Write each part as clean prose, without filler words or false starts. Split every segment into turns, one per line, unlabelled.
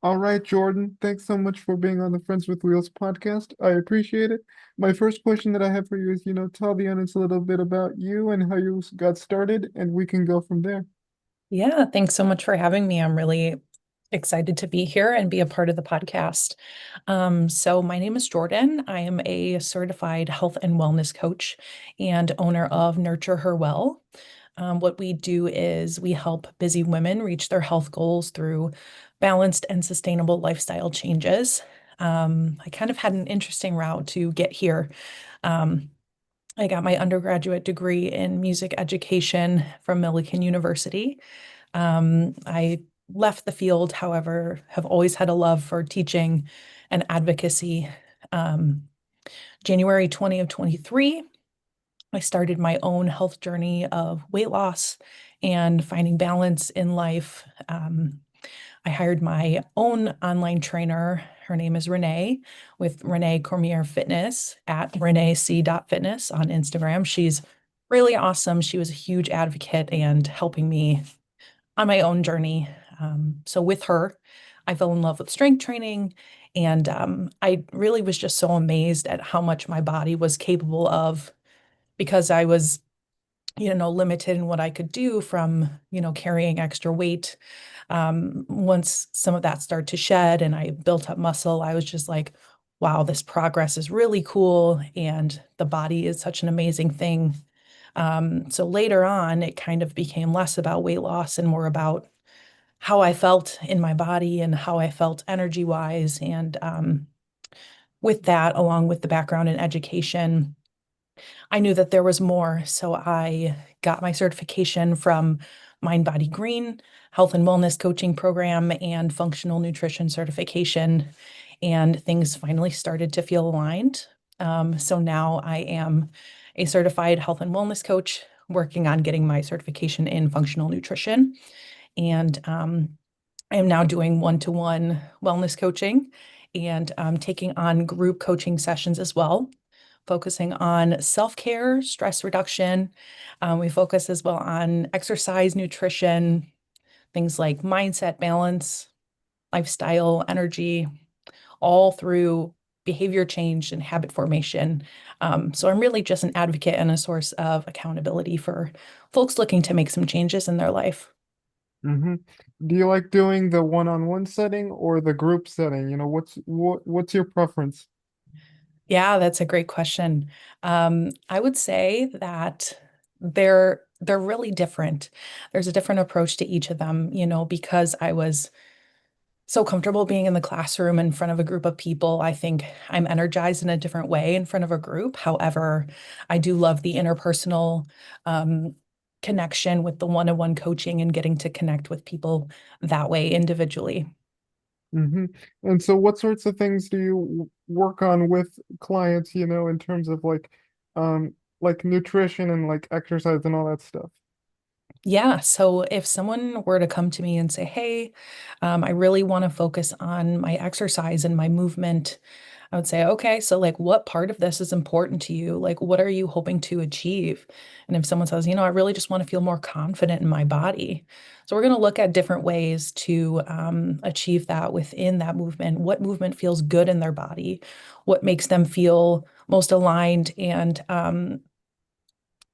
All right, Jordan, thanks so much for being on the Friends with Wheels podcast. I appreciate it. My first question that I have for you is, tell the audience a little bit about you and how you got started, and we can go from there.
Yeah, thanks so much for having me. I'm really excited to be here and be a part of the podcast. So my name is Jordan. I am a certified health and wellness coach and owner of Nurture Her Well. What we do is we help busy women reach their health goals through balanced and sustainable lifestyle changes. I kind of had an interesting route to get here. Um, I got my undergraduate degree in music education from Millikan University. I left the field, however, have always had a love for teaching and advocacy. Um, January 20 of 23, I started my own health journey of weight loss and finding balance in life. I hired my own online trainer. Her name is Renee with Renee Cormier Fitness at reneec.fitness on Instagram. She's really awesome. She was a huge advocate and helping me on my own journey. So with her, I fell in love with strength training. And I really was just so amazed at how much my body was capable of because I was, limited in what I could do from, carrying extra weight. Once some of that started to shed and I built up muscle, I was just like, wow, this progress is really cool. And the body is such an amazing thing. So later on, it kind of became less about weight loss and more about how I felt in my body and how I felt energy wise. And with that, along with the background in education, I knew that there was more. So I got my certification from Mind Body Green, health and wellness coaching program, and functional nutrition certification. And things finally started to feel aligned. So now I am a certified health and wellness coach working on getting my certification in functional nutrition. And I am now doing one-to-one wellness coaching and taking on group coaching sessions as well, focusing on self-care, stress reduction. We focus as well on exercise, nutrition, things like mindset balance, lifestyle, energy, all through behavior change and habit formation. So I'm really just an advocate and a source of accountability for folks looking to make some changes in their life.
hmm Do you like doing the one-on-one setting or the group setting? What's your preference?
Yeah, that's a great question. I would say that they're really different. There's a different approach to each of them, because I was so comfortable being in the classroom in front of a group of people. I think I'm energized in a different way in front of a group. However, I do love the interpersonal connection with the one-on-one coaching and getting to connect with people that way individually.
hmm And so what sorts of things do you work on with clients, in terms of like nutrition and like exercise and all that stuff?
Yeah. So if someone were to come to me and say, hey, I really want to focus on my exercise and my movement, I would say, okay, so like what part of this is important to you? Like, what are you hoping to achieve? And if someone says, I really just want to feel more confident in my body. So we're going to look at different ways to achieve that within that movement. What movement feels good in their body? What makes them feel most aligned and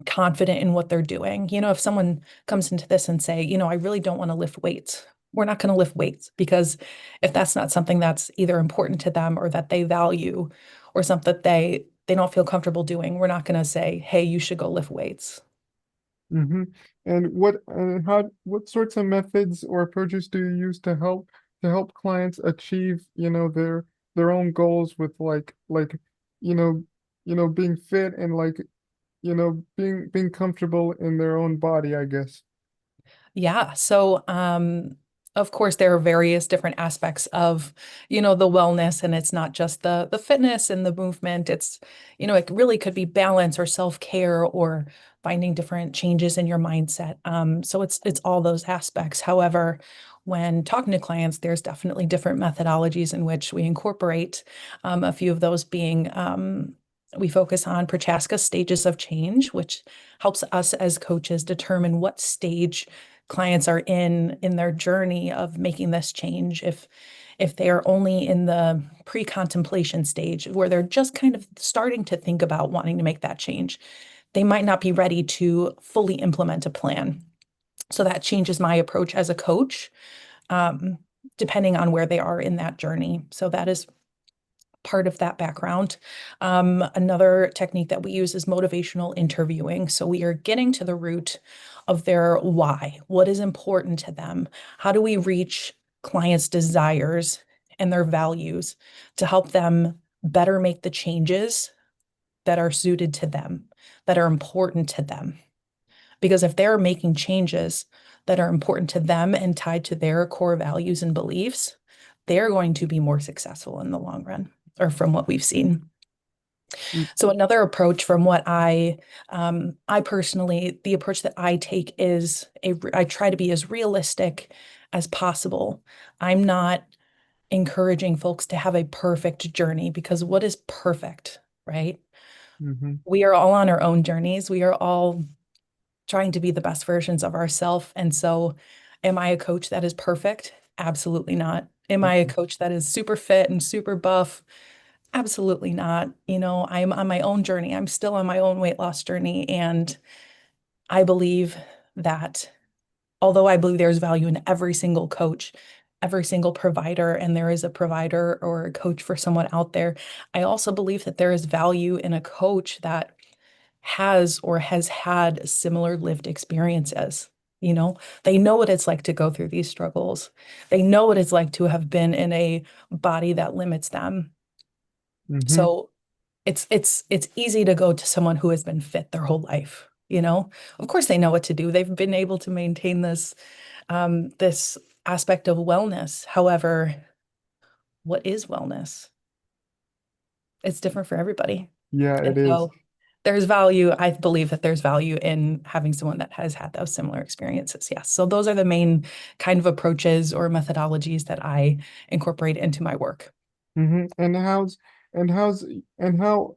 confident in what they're doing. If someone comes into this and say, I really don't want to lift weights, we're not going to lift weights because if that's not something that's either important to them or that they value or something that they don't feel comfortable doing, we're not going to say, hey, you should go lift weights.
hmm And what sorts of methods or approaches do you use to help clients achieve, their own goals with you know, being fit and being comfortable in their own body, I guess.
Yeah. So, of course, there are various different aspects of, the wellness, and it's not just the fitness and the movement. It's, it really could be balance or self-care or finding different changes in your mindset. So it's all those aspects. However, when talking to clients, there's definitely different methodologies in which we incorporate, a few of those being, we focus on Prochaska stages of change, which helps us as coaches determine what stage clients are in their journey of making this change, if they are only in the pre-contemplation stage where they're just kind of starting to think about wanting to make that change, they might not be ready to fully implement a plan. So that changes my approach as a coach, um, depending on where they are in that journey. So that is part of that background. Another technique that we use is motivational interviewing. So we are getting to the root of their why. What is important to them? How do we reach clients' desires and their values to help them better make the changes that are suited to them, that are important to them? Because if they're making changes that are important to them and tied to their core values and beliefs, they're going to be more successful in the long run, or from what we've seen.
Mm,
So another approach from what I personally, the approach that I take is I try to be as realistic as possible. I'm not encouraging folks to have a perfect journey because what is perfect, right?
mhm,
We are all on our own journeys. We are all trying to be the best versions of ourselves. And so, am I a coach that is perfect? Absolutely not. Am I a
mhm.
coach that is super fit and super buff? Absolutely not. You know, I'm on my own journey. I'm still on my own weight loss journey. And I believe that although I believe there's value in every single coach, every single provider, and there is a provider or a coach for someone out there, I also believe that there is value in a coach that has or has had similar lived experiences. You know, they know what it's like to go through these struggles. They know what it's like to have been in a body that limits them.
Mhm.
So it's easy to go to someone who has been fit their whole life, you know? Of course they know what to do. They've been able to maintain this aspect of wellness. However, what is wellness? It's different for everybody.
Yeah,
And
it is.
so there's value. I believe that there's value in having someone that has had those similar experiences. Yes. So those are the main kind of approaches or methodologies that I incorporate into my work.
Hmm. And how's and how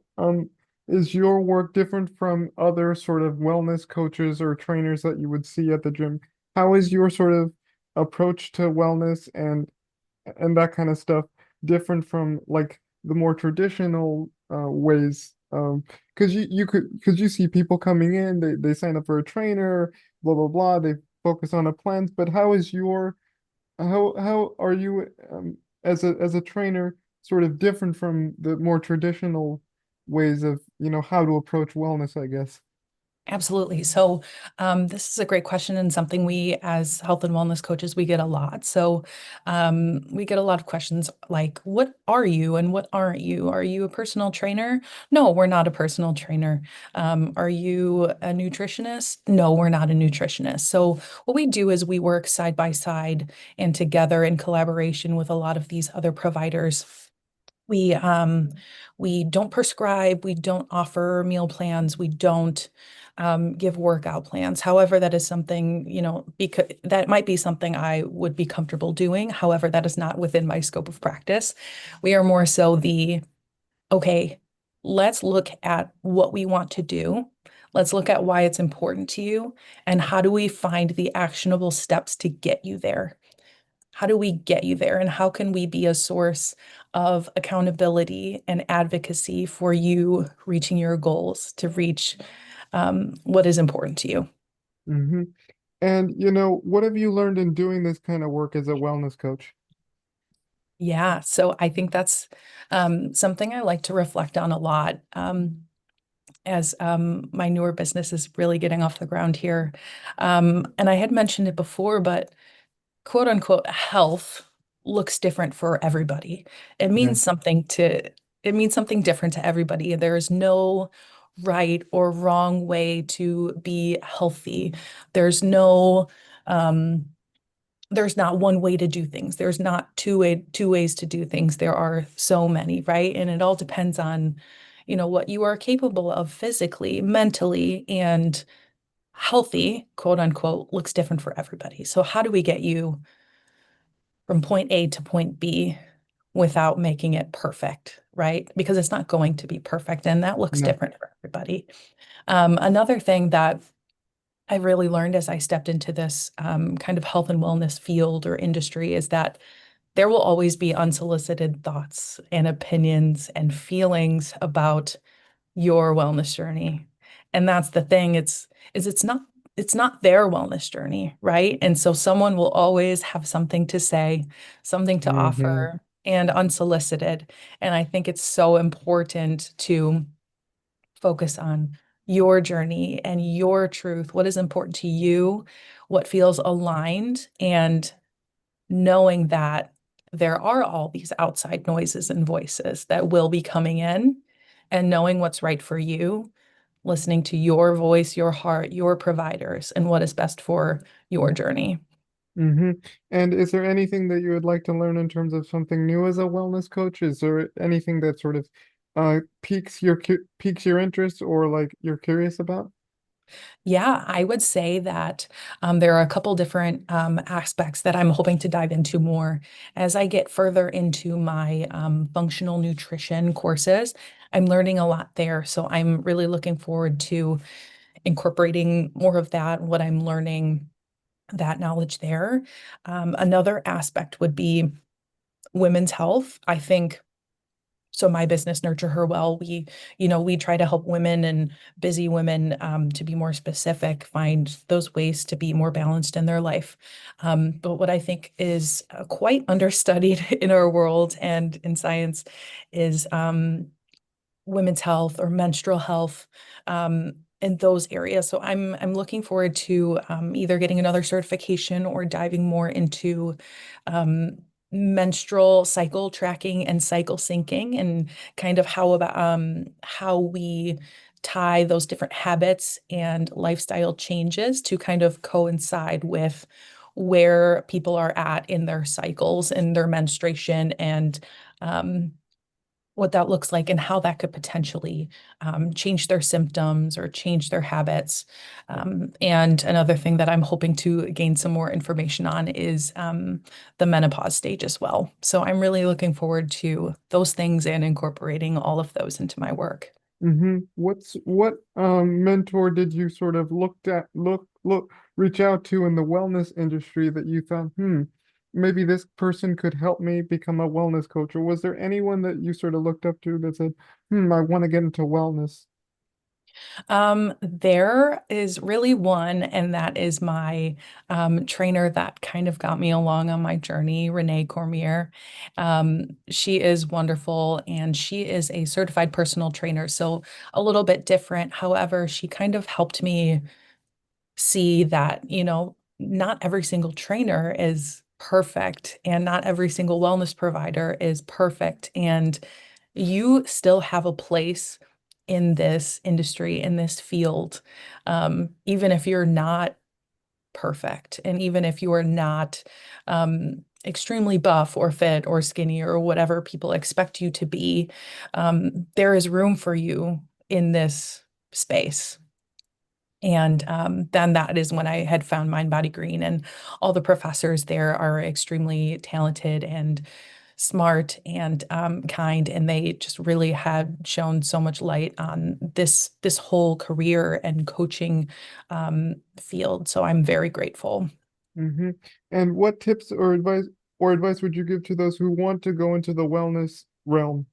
is your work different from other sort of wellness coaches or trainers that you would see at the gym? How is your sort of approach to wellness and that kind of stuff different from like the more traditional ways? Because because you see people coming in, they sign up for a trainer, blah blah blah, they focus on a plans, but how are you as a trainer sort of different from the more traditional ways of, how to approach wellness, I guess.
Absolutely. So, this is a great question and something we, as health and wellness coaches, we get a lot. So, we get a lot of questions like, "What are you and what aren't you? Are you a personal trainer?" No, we're not a personal trainer. Are you a nutritionist? No, we're not a nutritionist. So, what we do is we work side by side and together in collaboration with a lot of these other providers. We don't prescribe, we don't offer meal plans, we don't give workout plans. However, that is something, because that might be something I would be comfortable doing. However, that is not within my scope of practice. We are more so okay, let's look at what we want to do. Let's look at why it's important to you, and how do we find the actionable steps to get you there? How do we get you there? And how can we be a source of accountability and advocacy for you reaching your goals to reach what is important to you?
Hmm. And what have you learned in doing this kind of work as a wellness coach?
Yeah, so I think that's something I like to reflect on a lot as my newer business is really getting off the ground here. And I had mentioned it before, but quote unquote health looks different for everybody. It
Yeah.
means it means something different to everybody. There is no right or wrong way to be healthy. There's no there's not one way to do things. There's not two ways to do things. There are so many, right? And it all depends on, what you are capable of physically, mentally, and healthy, quote unquote, looks different for everybody. So how do we get you from point A to point B without making it perfect, right? Because it's not going to be perfect and that looks
No.
different for everybody. Another thing that I really learned as I stepped into this kind of health and wellness field or industry is that there will always be unsolicited thoughts and opinions and feelings about your wellness journey. And that's the thing, it's not their wellness journey, right? And so someone will always have something to say, something to
Mm-hmm.
offer, and unsolicited. And I think it's so important to focus on your journey and your truth, what is important to you, what feels aligned, and knowing that there are all these outside noises and voices that will be coming in, and knowing what's right for you, listening to your voice, your heart, your providers, and what is best for your journey.
Mm-hmm. And is there anything that you would like to learn in terms of something new as a wellness coach? Is there anything that sort of piques your interest or like you're curious about?
Yeah, I would say that there are a couple different aspects that I'm hoping to dive into more as I get further into my functional nutrition courses. I'm learning a lot there, so I'm really looking forward to incorporating more of that, what I'm learning, that knowledge there. Another aspect would be women's health. I think so my business Nurture Her Well, we try to help women and busy women to be more specific, find those ways to be more balanced in their life. But what I think is quite understudied in our world and in science is women's health or menstrual health, in those areas. So I'm looking forward to either getting another certification or diving more into um, menstrual cycle tracking and cycle syncing, and kind of how we tie those different habits and lifestyle changes to kind of coincide with where people are at in their cycles and their menstruation, and um, what that looks like and how that could potentially change their symptoms or change their habits. And another thing that I'm hoping to gain some more information on is the menopause stage as well. So I'm really looking forward to those things and incorporating all of those into my work.
Mm-hmm. What mentor did you sort of reach out to in the wellness industry that you thought, maybe this person could help me become a wellness coach? Or was there anyone that you sort of looked up to that said, I want to get into wellness?
There is really one, and that is my trainer that kind of got me along on my journey, Renee Cormier. She is wonderful, and she is a certified personal trainer, so a little bit different. However, she kind of helped me see that, not every single trainer is perfect, and not every single wellness provider is perfect. And you still have a place in this industry, in this field, even if you're not perfect, and even if you are not extremely buff or fit or skinny or whatever people expect you to be, there is room for you in this space. And then that is when I had found Mind Body Green, and all the professors there are extremely talented and smart and kind, and they just really had shown so much light on this whole career and coaching field. So I'm very grateful.
Mm-hmm. And what tips or advice would you give to those who want to go into the wellness realm?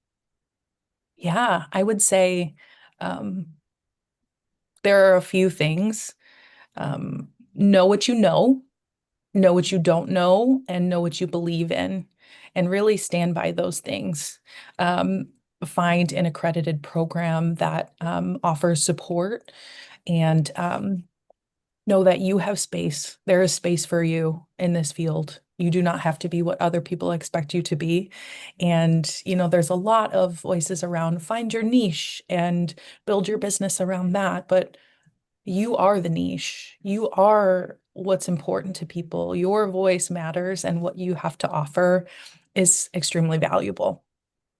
Yeah, I would say um, there are a few things. Know what you know what you don't know, and know what you believe in, and really stand by those things. Um, Find an accredited program that offers support, and know that you have space. There is space for you in this field. You do not have to be what other people expect you to be. And, there's a lot of voices around find your niche and build your business around that. But you are the niche. You are what's important to people. Your voice matters, and what you have to offer is extremely valuable.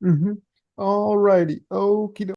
Mm-hmm. All righty. Okie